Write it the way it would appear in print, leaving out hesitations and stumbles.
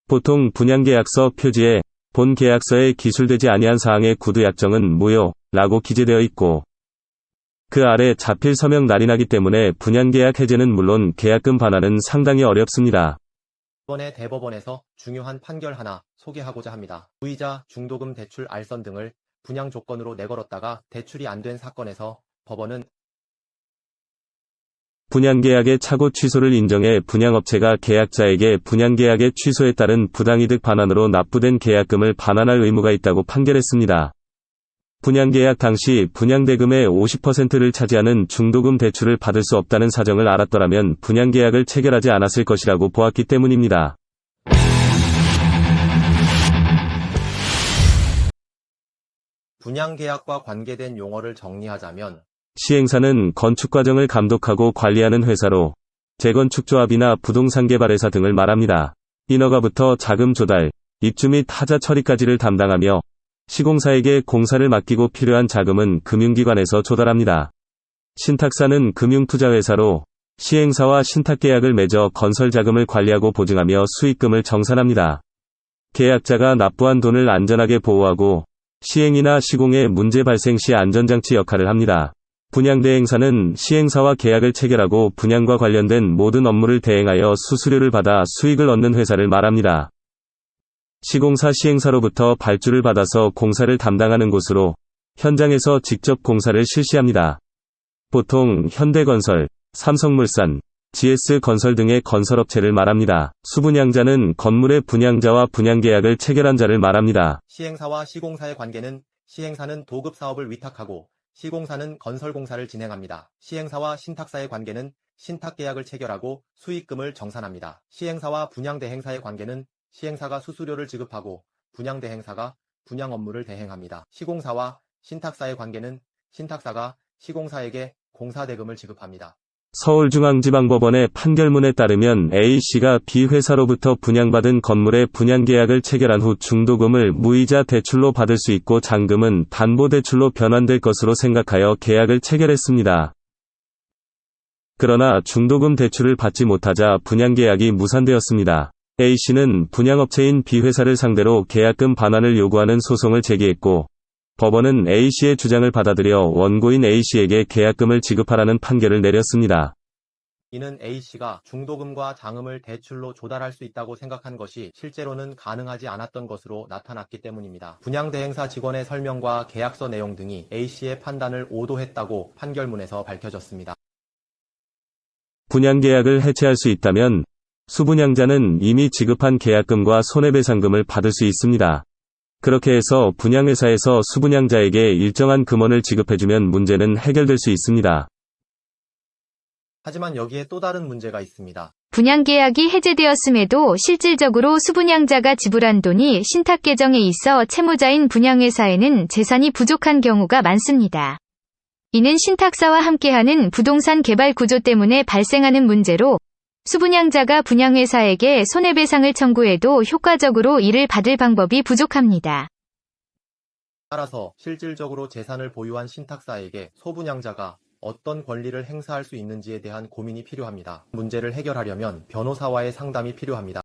보통 분양계약서 표지에 본 계약서에 기술되지 아니한 사항의 구두 약정은 무효라고 기재되어 있고 그 아래 자필 서명 날이 나기 때문에 분양계약 해제는 물론 계약금 반환은 상당히 어렵습니다. 이번에 대법원에서 중요한 판결 하나 소개하고자 합니다. 무이자, 중도금 대출 알선 등을 분양 조건으로 내걸었다가 대출이 안 된 사건에서 법원은 분양계약의 착오 취소를 인정해 분양업체가 계약자에게 분양계약의 취소에 따른 부당이득 반환으로 납부된 계약금을 반환할 의무가 있다고 판결했습니다. 분양계약 당시 분양대금의 50%를 차지하는 중도금 대출을 받을 수 없다는 사정을 알았더라면 분양계약을 체결하지 않았을 것이라고 보았기 때문입니다. 분양계약과 관계된 용어를 정리하자면 시행사는 건축과정을 감독하고 관리하는 회사로 재건축조합이나 부동산개발회사 등을 말합니다. 인허가부터 자금 조달, 입주 및 하자 처리까지를 담당하며 시공사에게 공사를 맡기고 필요한 자금은 금융기관에서 조달합니다. 신탁사는 금융투자회사로 시행사와 신탁계약을 맺어 건설자금을 관리하고 보증하며 수익금을 정산합니다. 계약자가 납부한 돈을 안전하게 보호하고 시행이나 시공에 문제 발생 시 안전장치 역할을 합니다. 분양대행사는 시행사와 계약을 체결하고 분양과 관련된 모든 업무를 대행하여 수수료를 받아 수익을 얻는 회사를 말합니다. 시공사 시행사로부터 발주를 받아서 공사를 담당하는 곳으로 현장에서 직접 공사를 실시합니다. 보통 현대건설, 삼성물산, GS건설 등의 건설업체를 말합니다. 수분양자는 건물의 분양자와 분양계약을 체결한 자를 말합니다. 시행사와 시공사의 관계는 시행사는 도급사업을 위탁하고 시공사는 건설공사를 진행합니다. 시행사와 신탁사의 관계는 신탁계약을 체결하고 수익금을 정산합니다. 시행사와 분양대행사의 관계는 시행사가 수수료를 지급하고 분양대행사가 분양 업무를 대행합니다. 시공사와 신탁사의 관계는 신탁사가 시공사에게 공사대금을 지급합니다. 서울중앙지방법원의 판결문에 따르면 A씨가 B회사로부터 분양받은 건물의 분양계약을 체결한 후 중도금을 무이자 대출로 받을 수 있고 잔금은 담보대출로 변환될 것으로 생각하여 계약을 체결했습니다. 그러나 중도금 대출을 받지 못하자 분양계약이 무산되었습니다. A씨는 분양업체인 B회사를 상대로 계약금 반환을 요구하는 소송을 제기했고 법원은 A씨의 주장을 받아들여 원고인 A씨에게 계약금을 지급하라는 판결을 내렸습니다. 이는 A씨가 중도금과 잔금을 대출로 조달할 수 있다고 생각한 것이 실제로는 가능하지 않았던 것으로 나타났기 때문입니다. 분양대행사 직원의 설명과 계약서 내용 등이 A씨의 판단을 오도했다고 판결문에서 밝혀졌습니다. 분양계약을 해체할 수 있다면 수분양자는 이미 지급한 계약금과 손해배상금을 받을 수 있습니다. 그렇게 해서 분양회사에서 수분양자에게 일정한 금원을 지급해주면 문제는 해결될 수 있습니다. 하지만 여기에 또 다른 문제가 있습니다. 분양계약이 해제되었음에도 실질적으로 수분양자가 지불한 돈이 신탁계정에 있어 채무자인 분양회사에는 재산이 부족한 경우가 많습니다. 이는 신탁사와 함께하는 부동산 개발 구조 때문에 발생하는 문제로 수분양자가 분양회사에게 손해배상을 청구해도 효과적으로 이를 받을 방법이 부족합니다. 따라서 실질적으로 재산을 보유한 신탁사에게 소분양자가 어떤 권리를 행사할 수 있는지에 대한 고민이 필요합니다. 문제를 해결하려면 변호사와의 상담이 필요합니다.